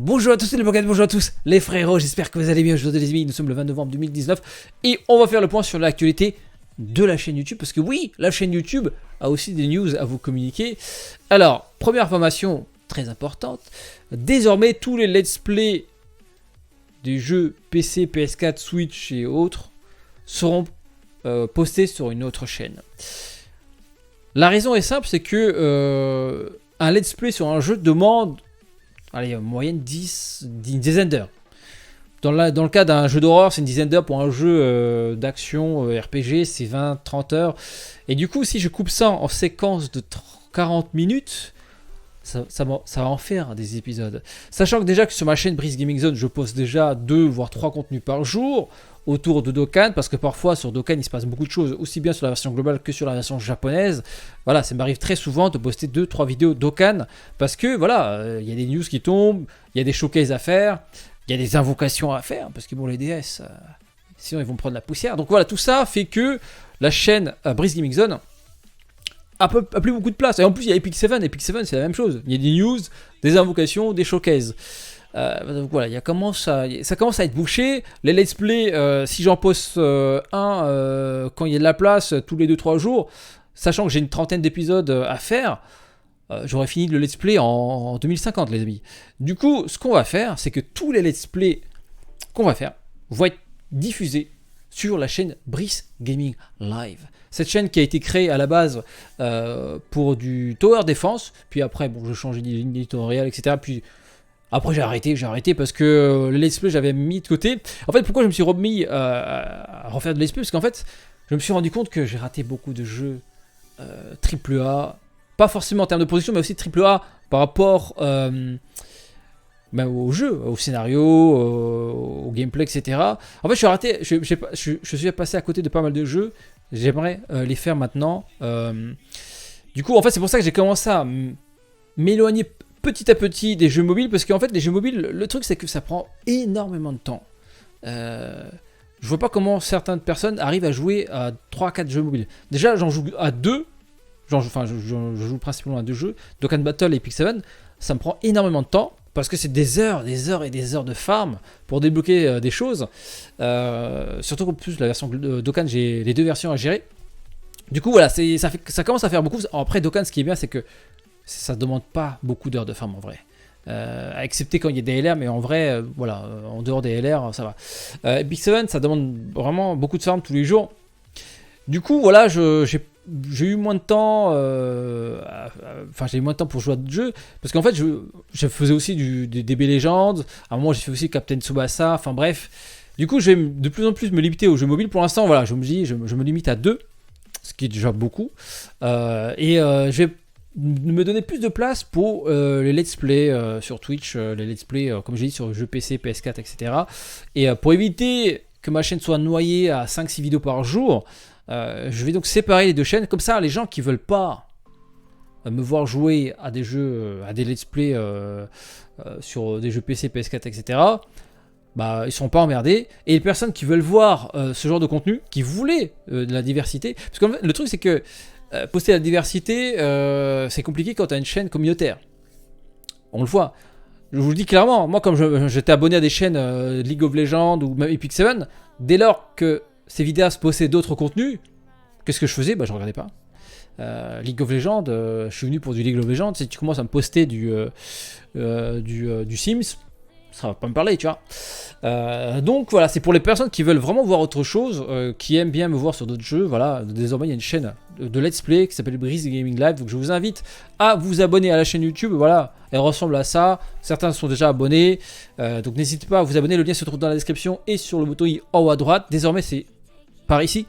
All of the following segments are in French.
Bonjour à tous les pockets, bonjour à tous les frérots, j'espère que vous allez bien. Aujourd'hui les amis, nous sommes le 20 novembre 2019 et on va faire le point sur l'actualité de la chaîne YouTube. Parce que oui, la chaîne YouTube a aussi des news à vous communiquer. Alors, première information très importante, désormais tous les let's play des jeux PC, PS4, Switch et autres seront postés sur une autre chaîne. La raison est simple, c'est que un let's play sur un jeu demande en moyenne une dizaine d'heures. Dans le cas d'un jeu d'horreur, c'est une dizaine d'heures. Pour un jeu d'action RPG, c'est 20-30 heures. Et du coup, si je coupe ça en séquence de 40 minutes, ça va en faire des épisodes. Sachant que déjà que sur ma chaîne Breeze Gaming Zone, je poste déjà 2 voire 3 contenus par jour autour de Dokkan, parce que parfois sur Dokkan il se passe beaucoup de choses, aussi bien sur la version globale que sur la version japonaise. Voilà, ça m'arrive très souvent de poster 2-3 vidéos Dokkan, parce que voilà, y a des news qui tombent, il y a des showcases à faire, il y a des invocations à faire, parce que bon, les DS, sinon ils vont prendre la poussière. Donc voilà, tout ça fait que la chaîne Breeze Gaming Zone a plus beaucoup de place. Et en plus, il y a Epic 7. Epic 7, c'est la même chose. Il y a des news, des invocations, des showcases. Donc voilà, ça commence à être bouché. Les let's play, si j'en poste un quand il y a de la place, tous les 2-3 jours, sachant que j'ai une trentaine d'épisodes à faire, j'aurais fini le let's play en 2050, les amis. Du coup, ce qu'on va faire, c'est que tous les let's play qu'on va faire vont être diffusés sur la chaîne Breeze Gaming Live. Cette chaîne qui a été créée à la base pour du Tower Defense, puis après, bon, je changeais d'éditorial, etc. Puis après, j'ai arrêté parce que le let's play, j'avais mis de côté. En fait, pourquoi je me suis remis à refaire de let's play? Parce qu'en fait, je me suis rendu compte que j'ai raté beaucoup de jeux AAA, pas forcément en termes de position, mais aussi AAA par rapport au jeu, au scénario, au gameplay, etc. En fait, je suis passé à côté de pas mal de jeux. J'aimerais les faire maintenant. Du coup, en fait, c'est pour ça que j'ai commencé à m'éloigner petit à petit des jeux mobiles. Parce qu'en fait, les jeux mobiles, le truc, c'est que ça prend énormément de temps. Je vois pas comment certaines personnes arrivent à jouer à 3-4 jeux mobiles. Déjà, j'en joue à 2. Je joue principalement à 2 jeux. Dokkan Battle et Epic 7. Ça me prend énormément de temps. Parce que c'est des heures et des heures de farm pour débloquer des choses. Surtout qu'en plus, la version Dokkan, j'ai les 2 versions à gérer. Du coup, voilà, ça commence à faire beaucoup. Après, Dokkan, ce qui est bien, c'est que ça ne demande pas beaucoup d'heures de farm en vrai. Excepté quand il y a des LR, mais en vrai, voilà, en dehors des LR, ça va. Epic 7, ça demande vraiment beaucoup de farm tous les jours. Du coup, voilà, j'ai eu moins de temps, j'ai eu moins de temps pour jouer à d'autres jeux, parce qu'en fait, je faisais aussi des DB Legends, à un moment j'ai fait aussi Captain Tsubasa, enfin bref. Du coup, je vais de plus en plus me limiter aux jeux mobiles. Pour l'instant, voilà, je me limite à 2, ce qui est déjà beaucoup, je vais me donner plus de place pour les let's play sur Twitch, les let's play, comme j'ai dit, sur jeux PC, PS4, etc. Et pour éviter que ma chaîne soit noyée à 5-6 vidéos par jour, je vais donc séparer les 2 chaînes. Comme ça, les gens qui veulent pas me voir jouer à des jeux, à des let's play sur des jeux PC, PS4, etc., bah, ils seront pas emmerdés. Et les personnes qui veulent voir ce genre de contenu, qui voulaient de la diversité, parce que le truc c'est que poster la diversité, c'est compliqué quand tu as une chaîne communautaire. On le voit. Je vous le dis clairement, moi comme j'étais abonné à des chaînes League of Legends ou même Epic 7, dès lors que ces vidéastes postaient d'autres contenus, qu'est-ce que je faisais? Bah, je regardais pas. League of Legends, je suis venu pour du League of Legends. Si tu commences à me poster du Sims, ça va pas me parler, tu vois. Donc voilà, c'est pour les personnes qui veulent vraiment voir autre chose, qui aiment bien me voir sur d'autres jeux. Voilà, désormais il y a une chaîne de let's play qui s'appelle Breeze Gaming Live. Donc je vous invite à vous abonner à la chaîne YouTube. Voilà, elle ressemble à ça. Certains sont déjà abonnés, donc n'hésitez pas à vous abonner. Le lien se trouve dans la description et sur le bouton i en haut à droite. Désormais c'est par ici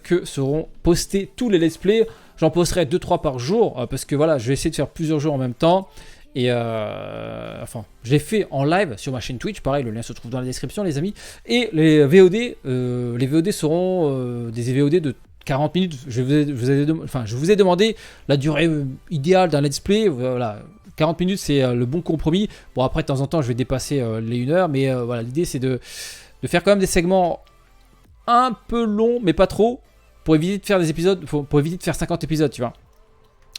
que seront postés tous les let's play. J'en posterai 2-3 par jour parce que voilà, je vais essayer de faire plusieurs jeux en même temps. Et je l'ai fait en live sur ma chaîne Twitch. Pareil, le lien se trouve dans la description, les amis. Et les VOD seront des VOD de 40 minutes. Je vous ai demandé la durée idéale d'un let's play. Voilà, 40 minutes, c'est le bon compromis. Bon, après, de temps en temps, je vais dépasser les 1 heure. Mais voilà, l'idée, c'est de faire quand même des segments un peu longs, mais pas trop, pour éviter de faire des épisodes, pour éviter de faire 50 épisodes, tu vois.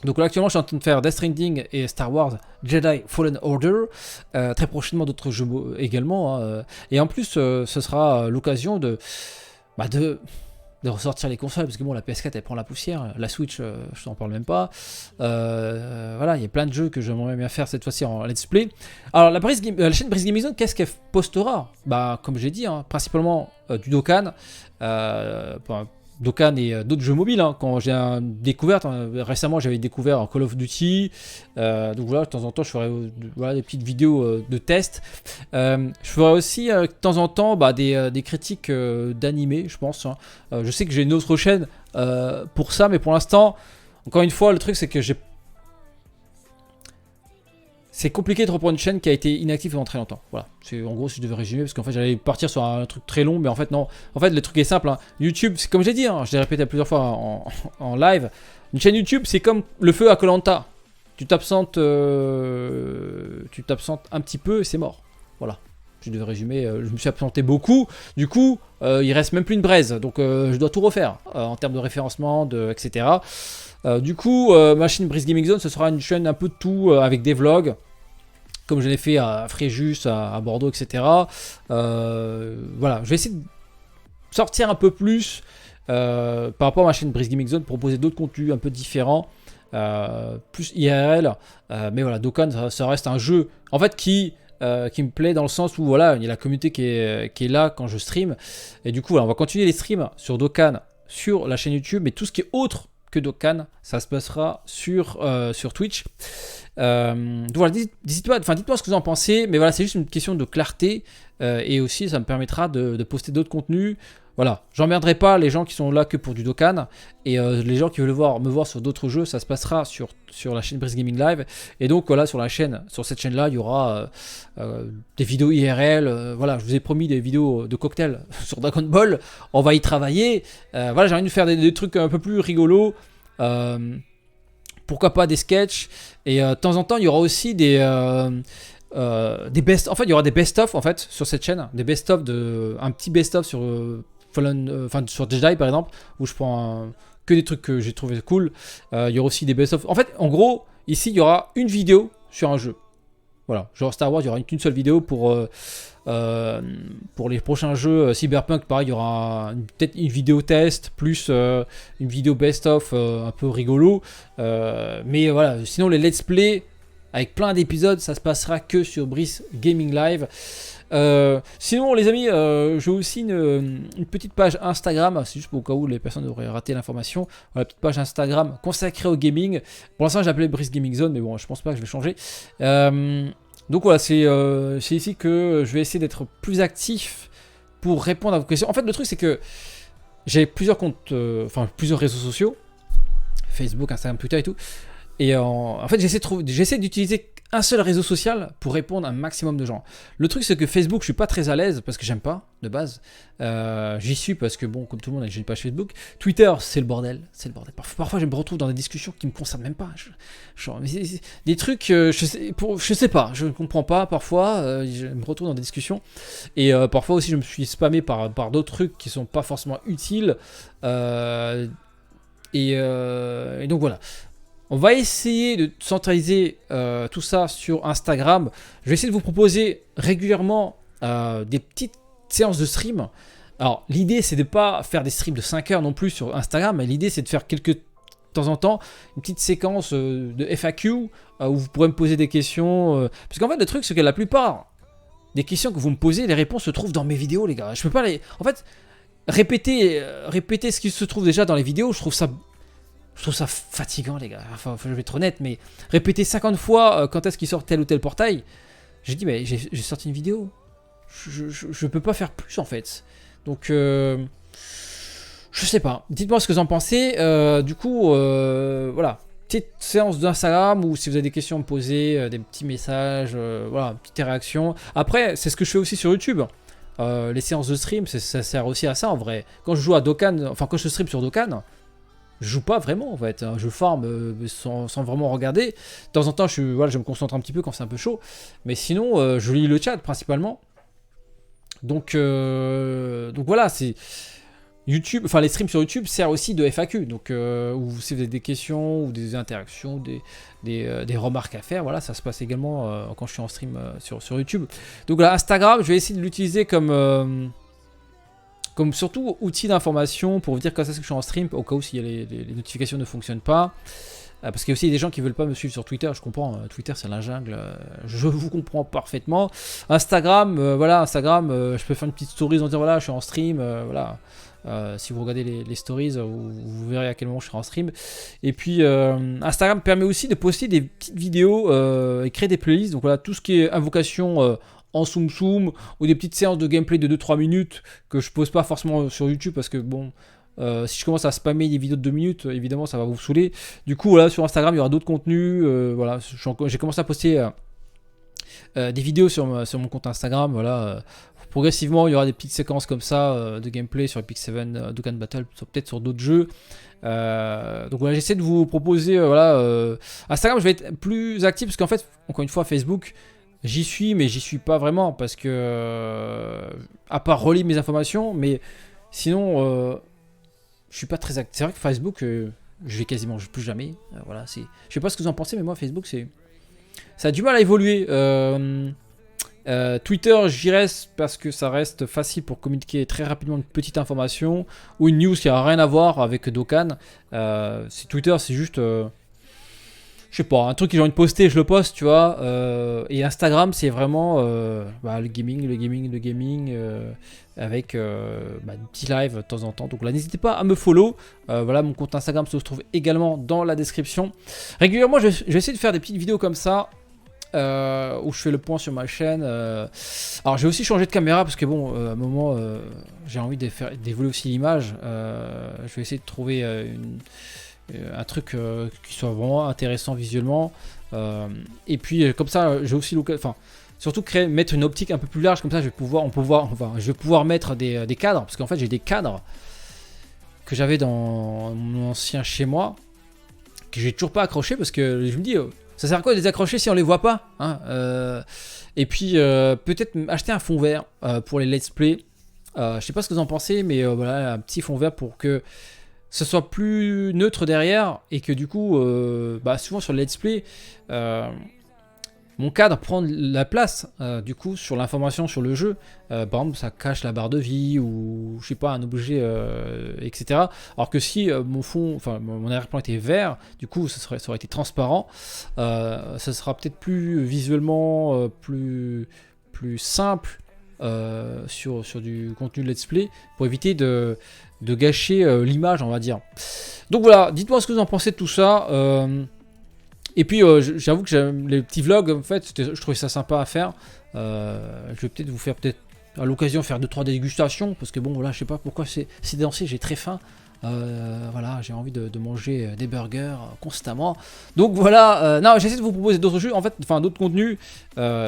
Donc là, actuellement, je suis en train de faire Death Stranding et Star Wars Jedi Fallen Order. Très prochainement, d'autres jeux également. Hein. Et en plus, ce sera l'occasion bah, de ressortir les consoles. Parce que bon, la PS4, elle prend la poussière. La Switch, je t'en parle même pas. Voilà, il y a plein de jeux que j'aimerais bien faire cette fois-ci en let's play. Alors, la chaîne Brice Gaming Zone, qu'est-ce qu'elle postera? Bah, comme j'ai dit, hein, principalement du Dokkan. Dokkan et d'autres jeux mobiles. Hein. Quand j'ai découvert, récemment j'avais découvert Call of Duty. Donc voilà, de temps en temps je ferai voilà, des petites vidéos de test. Je ferai aussi de temps en temps des critiques d'animés, je pense. Hein. Je sais que j'ai une autre chaîne pour ça, mais pour l'instant, encore une fois, le truc c'est que c'est compliqué de reprendre une chaîne qui a été inactive pendant très longtemps. Voilà, c'est en gros si je devais résumer, parce qu'en fait j'allais partir sur un truc très long, mais en fait non. En fait le truc est simple, hein. YouTube, c'est comme j'ai dit, hein, je l'ai répété plusieurs fois en live, une chaîne YouTube c'est comme le feu à Koh Lanta. Tu t'absentes un petit peu et c'est mort. Voilà, je devais résumer, je me suis absenté beaucoup, du coup il reste même plus une braise, donc je dois tout refaire en termes de référencement, etc. Du coup, ma chaîne Brice Gaming Zone, ce sera une chaîne un peu de tout avec des vlogs, comme je l'ai fait à Fréjus, à Bordeaux, etc. Voilà, je vais essayer de sortir un peu plus par rapport à ma chaîne Brice Gaming Zone, proposer d'autres contenus un peu différents, plus IRL. Mais voilà, Dokkan, ça reste un jeu en fait qui me plaît dans le sens où voilà, il y a la communauté qui est là quand je stream. Et du coup, voilà, on va continuer les streams sur Dokkan, sur la chaîne YouTube, mais tout ce qui est autre que Dokkan, ça se passera sur Twitch. Donc voilà, dites-moi ce que vous en pensez, mais voilà, c'est juste une question de clarté et aussi ça me permettra de poster d'autres contenus. Voilà, j'emmerderai pas les gens qui sont là que pour du Dokkan et les gens qui veulent me voir sur d'autres jeux, ça se passera sur la chaîne Brice Gaming Live. Et donc voilà, sur cette chaîne-là, il y aura des vidéos IRL. Voilà, je vous ai promis des vidéos de cocktail sur Dragon Ball. On va y travailler. Voilà, j'ai envie de faire des trucs un peu plus rigolos. Pourquoi pas des sketchs. Et de temps en temps, il y aura aussi des best. En fait, il y aura des best-of en fait sur cette chaîne, des best-of un petit best-of sur sur Jedi par exemple, où je prends que des trucs que j'ai trouvé cool. Il y aura aussi des best-of. En fait, en gros, ici, il y aura une vidéo sur un jeu. Voilà, genre Star Wars, il y aura qu'une seule vidéo pour les prochains jeux. Cyberpunk, pareil, il y aura peut-être une vidéo test plus une vidéo best-of un peu rigolo. Mais voilà, sinon les let's play avec plein d'épisodes, ça se passera que sur Brice Gaming Live. Sinon les amis, j'ai aussi une petite page Instagram, c'est juste pour au cas où les personnes auraient raté l'information. Voilà, petite page Instagram consacrée au gaming. Pour l'instant j'ai appelé Brice Gaming Zone, mais bon je pense pas que je vais changer. Donc voilà, c'est ici que je vais essayer d'être plus actif pour répondre à vos questions. En fait le truc c'est que j'ai plusieurs comptes, plusieurs réseaux sociaux, Facebook, Instagram, Twitter et tout. Et en fait, j'essaie d'utiliser un seul réseau social pour répondre à un maximum de gens. Le truc, c'est que Facebook, je suis pas très à l'aise parce que j'aime pas de base. J'y suis parce que, bon, comme tout le monde, j'ai une page Facebook. Twitter, c'est le bordel. C'est le bordel. Parfois, je me retrouve dans des discussions qui me concernent même pas. Des trucs, je sais pas, je ne comprends pas. Parfois, je me retrouve dans des discussions. Et parfois aussi, je me suis spammé par d'autres trucs qui sont pas forcément utiles. Et donc voilà. On va essayer de centraliser tout ça sur Instagram. Je vais essayer de vous proposer régulièrement des petites séances de stream. Alors, l'idée, c'est de ne pas faire des streams de 5 heures non plus sur Instagram, mais l'idée, c'est de faire de temps en temps, une petite séquence de FAQ où vous pourrez me poser des questions. Parce qu'en fait, le truc, c'est que la plupart des questions que vous me posez, les réponses se trouvent dans mes vidéos, les gars. Je peux pas les... En fait, répéter ce qui se trouve déjà dans les vidéos, je trouve ça fatigant, les gars. Enfin, je vais être honnête, mais répéter 50 fois quand est-ce qu'il sort tel ou tel portail, j'ai dit, mais j'ai sorti une vidéo. Je peux pas faire plus, en fait. Donc, je sais pas. Dites-moi ce que vous en pensez. Du coup, voilà. Petite séance d'Instagram ou si vous avez des questions à me poser, des petits messages, voilà, petite réaction. Après, c'est ce que je fais aussi sur YouTube. Les séances de stream, ça sert aussi à ça, en vrai. Quand je joue à Dokkan, quand je stream sur Dokkan, je joue pas vraiment en fait, je farm sans vraiment regarder. De temps en temps, je me concentre un petit peu quand c'est un peu chaud, mais sinon, je lis le chat principalement. Donc voilà, YouTube, enfin les streams sur YouTube servent aussi de FAQ, donc où si vous avez des questions ou des interactions, des remarques à faire, voilà, ça se passe également quand je suis en stream sur YouTube. Donc là, Instagram, je vais essayer de l'utiliser comme surtout outil d'information pour vous dire quand c'est que je suis en stream, au cas où si les notifications ne fonctionnent pas. Parce qu'il y a aussi des gens qui veulent pas me suivre sur Twitter, je comprends, Twitter c'est la jungle, je vous comprends parfaitement. Instagram, voilà, Instagram, je peux faire une petite story en disant voilà, je suis en stream, voilà. Si vous regardez les stories, vous verrez à quel moment je serai en stream. Et puis Instagram permet aussi de poster des petites vidéos et créer des playlists. Donc voilà, tout ce qui est invocation en Tsum Tsum ou des petites séances de gameplay de 2-3 minutes que je pose pas forcément sur YouTube parce que bon. Si je commence à spammer des vidéos de 2 minutes, évidemment ça va vous saouler. Du coup, voilà, sur Instagram, il y aura d'autres contenus. Voilà, j'ai commencé à poster des vidéos sur mon compte Instagram. Voilà, progressivement, il y aura des petites séquences comme ça de gameplay sur Epic 7, Dokkan Battle, peut-être sur d'autres jeux. Donc voilà, j'essaie de vous proposer. Instagram, je vais être plus actif parce qu'en fait, encore une fois, Facebook. J'y suis, mais j'y suis pas vraiment parce que, à part relire mes informations, mais sinon. Je suis pas très actif. C'est vrai que Facebook, je vais quasiment plus jamais. Voilà, je sais pas ce que vous en pensez, mais moi, Facebook, ça a du mal à évoluer. Twitter, j'y reste parce que ça reste facile pour communiquer très rapidement une petite information ou une news qui a rien à voir avec Dokkan. Twitter, c'est juste. Je sais pas, un truc que j'ai envie de poster, je le poste, tu vois. Et Instagram, c'est vraiment le gaming, avec des petits lives de temps en temps. Donc là, n'hésitez pas à me follow. Voilà, mon compte Instagram se trouve également dans la description. Régulièrement, je vais essayer de faire des petites vidéos comme ça. Où je fais le point sur ma chaîne. Alors j'ai aussi changé de caméra parce que bon, à un moment, j'ai envie d'évoluer aussi l'image. Je vais essayer de trouver un truc qui soit vraiment intéressant visuellement. Et puis comme ça, j'ai aussi l'occasion. Enfin, surtout mettre une optique un peu plus large, comme ça je vais pouvoir mettre des cadres, parce qu'en fait j'ai des cadres que j'avais dans mon ancien chez moi, que j'ai toujours pas accroché, parce que je me dis, ça sert à quoi de les accrocher si on les voit pas, hein. Et puis peut-être acheter un fond vert pour les let's play. Je sais pas ce que vous en pensez, mais voilà, un petit fond vert pour que ce soit plus neutre derrière, et que du coup, souvent sur le let's play, mon cadre prend la place du coup sur l'information sur le jeu. Par exemple, ça cache la barre de vie ou je sais pas, un objet, etc. Alors que si mon arrière-plan était vert, du coup ça aurait été transparent. Ça sera peut-être plus visuellement plus simple sur du contenu de let's play, pour éviter de gâcher l'image, on va dire. Donc voilà, dites-moi ce que vous en pensez de tout ça. Et puis j'avoue que les petits vlogs, en fait, je trouvais ça sympa à faire. Je vais peut-être vous faire à l'occasion faire 2-3 dégustations, parce que bon voilà, je sais pas pourquoi c'est dansé, j'ai très faim. Voilà, j'ai envie de manger des burgers constamment. Donc voilà, non, j'essaie de vous proposer d'autres jeux, en fait, enfin d'autres contenus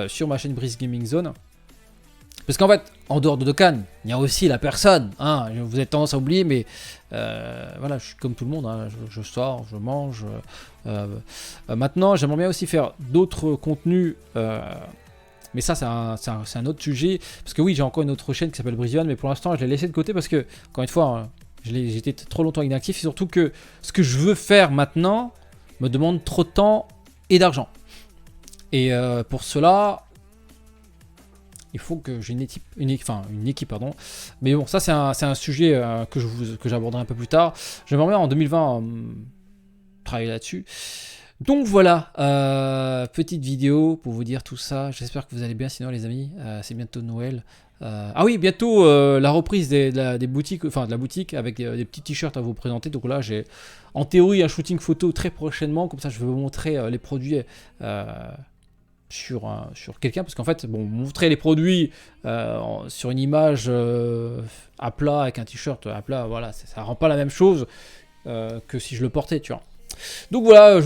sur ma chaîne Brice Gaming Zone. Parce qu'en fait, en dehors de Dokkan, il y a aussi la personne, hein. Vous avez tendance à oublier, mais voilà, je suis comme tout le monde, hein. Je sors, je mange. Maintenant, j'aimerais bien aussi faire d'autres contenus, mais ça, c'est un autre sujet. Parce que oui, j'ai encore une autre chaîne qui s'appelle Brizion, mais pour l'instant, je l'ai laissé de côté parce que, encore une fois, hein, j'étais trop longtemps inactif. Et surtout que ce que je veux faire maintenant me demande trop de temps et d'argent. Et pour cela, il faut que j'ai une équipe, pardon. Mais bon, ça c'est un sujet que j'aborderai un peu plus tard. J'aimerais bien en 2020 travailler là-dessus. Donc voilà, petite vidéo pour vous dire tout ça. J'espère que vous allez bien, sinon les amis, c'est bientôt Noël. Ah oui, bientôt la reprise des boutiques, enfin de la boutique, avec des petits t-shirts à vous présenter. Donc là, j'ai en théorie un shooting photo très prochainement. Comme ça, je vais vous montrer les produits sur quelqu'un, parce qu'en fait, bon, montrer les produits sur une image à plat avec un t-shirt à plat, voilà, ça rend pas la même chose que si je le portais, tu vois. Donc voilà, je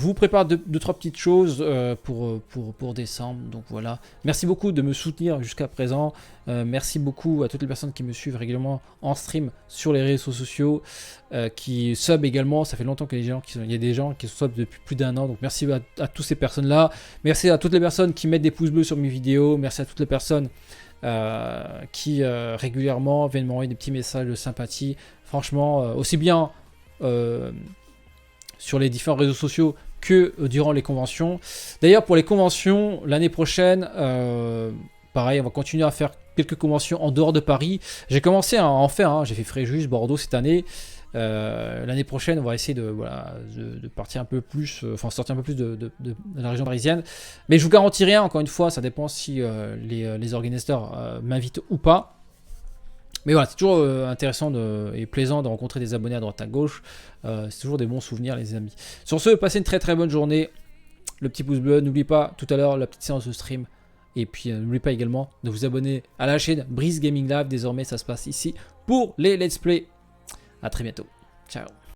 vous prépare 2-3 petites choses pour décembre. Donc voilà, merci beaucoup de me soutenir jusqu'à présent. Merci beaucoup à toutes les personnes qui me suivent régulièrement en stream sur les réseaux sociaux, qui sub également. Ça fait longtemps qu'il y a des gens qui sub depuis plus d'1 an. Donc merci à toutes ces personnes-là. Merci à toutes les personnes qui mettent des pouces bleus sur mes vidéos. Merci à toutes les personnes qui régulièrement viennent m'envoyer des petits messages de sympathie. Franchement, aussi bien sur les différents réseaux sociaux que durant les conventions. D'ailleurs, pour les conventions, l'année prochaine, pareil, on va continuer à faire quelques conventions en dehors de Paris. J'ai commencé à en faire, hein. J'ai fait Fréjus, Bordeaux cette année. L'année prochaine, on va essayer de partir un peu plus, sortir un peu plus de la région parisienne. Mais je vous garantis rien, encore une fois, ça dépend si les organisateurs m'invitent ou pas. Mais voilà, c'est toujours intéressant et plaisant de rencontrer des abonnés à droite à gauche. C'est toujours des bons souvenirs, les amis. Sur ce, passez une très très bonne journée. Le petit pouce bleu, n'oubliez pas tout à l'heure la petite séance de stream. Et puis n'oubliez pas également de vous abonner à la chaîne Brice Gaming Live. Désormais, ça se passe ici pour les let's play. A très bientôt. Ciao.